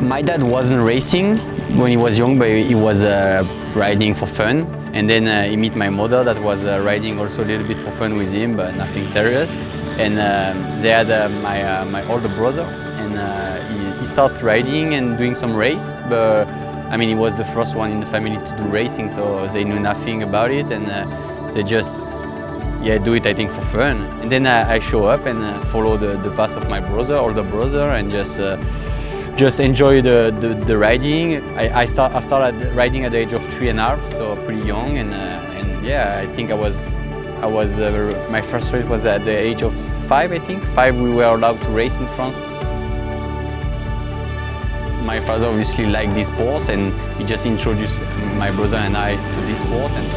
My dad wasn't racing when he was young, but he was riding for fun. And then he met my mother that was riding also a little bit for fun with him, but nothing serious. And they had my older brother, and he started riding and doing some race. But I mean, he was the first one in the family to do racing, so they knew nothing about it, and they just do it, I think, for fun. And then I show up and follow the path of my older brother, and just enjoy the riding. I started riding at the age of 3.5, so pretty young, and yeah, I think I was my first race was at the age of 5. I think 5 we were allowed to race in France. My father obviously liked this sport, and he just introduced my brother and I to this sport, and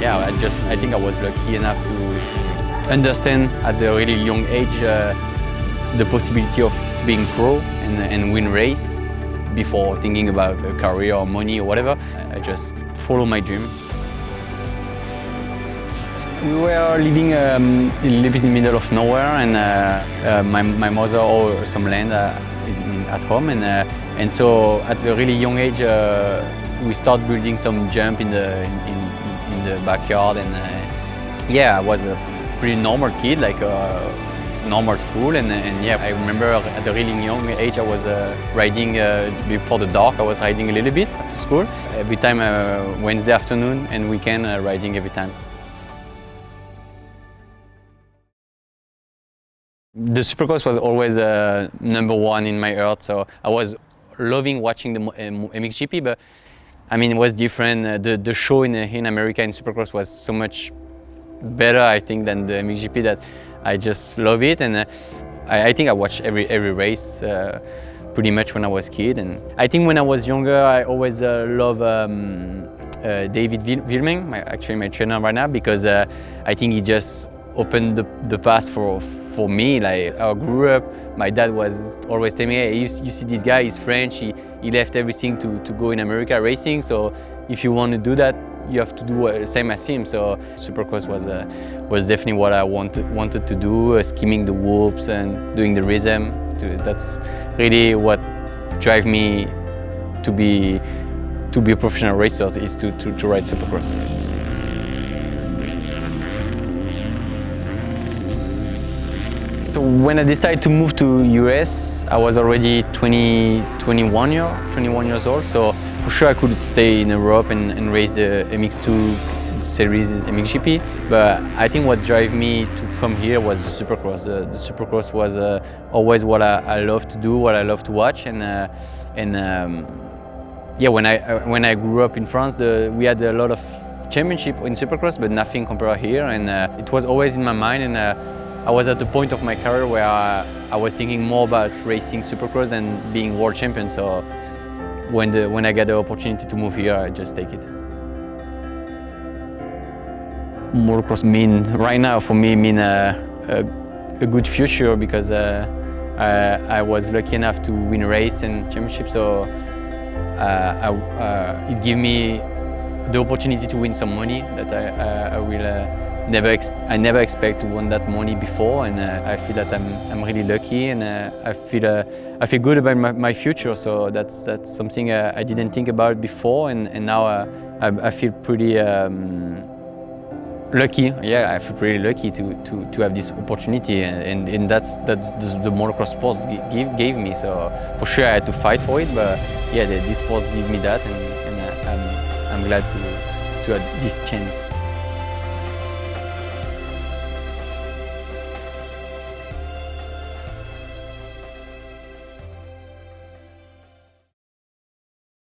yeah, I think I was lucky enough to understand at a really young age the possibility of being pro and win race before thinking about a career or money or whatever. I just follow my dream. We were living a little bit in the middle of nowhere, and my mother owned some land at home, and so at a really young age we started building some jump in the backyard, and yeah, I was a pretty normal kid, like normal school, and yeah, I remember at a really young age I was riding before the dark. I was riding a little bit after school every time, Wednesday afternoon and weekend, riding every time. The Supercross was always #1 in my heart, so I was loving watching the MXGP, but I mean, it was different. The show in America in Supercross was so much better, I think, than the MXGP, that I just love it, and I think I watched every race pretty much when I was a kid. And I think when I was younger, I always loved David Wilming, actually my trainer right now, because I think he just opened the path for me. Like, I grew up, my dad was always telling me, hey, you see this guy, he's French, he left everything to go in America racing, so if you want to do that, you have to do the same as him. So Supercross was definitely what I wanted to do, skimming the whoops and doing the rhythm. That's really what drives me to be a professional racer, is to ride Supercross. So when I decided to move to US, I was already 21 years old. So for sure I could stay in Europe and race the MX2 series in MXGP. But I think what drove me to come here was the Supercross. The Supercross was always what I love to do, what I love to watch, and yeah, when I grew up in France, we had a lot of championship in Supercross, but nothing compared here, and it was always in my mind. And I was at the point of my career where I was thinking more about racing Supercross than being world champion. So when I get the opportunity to move here, I just take it. Motocross right now for me mean a good future, because I was lucky enough to win a race and championship. So it gave me the opportunity to win some money that I will. I never expect to win that money before, and I feel that I'm really lucky, and I feel good about my future. So that's something I didn't think about before, and now I feel pretty lucky. Yeah, I feel pretty lucky to have this opportunity, and that's the motocross sports gave me. So for sure I had to fight for it, but yeah, this sports give me that, and I'm glad to have this chance.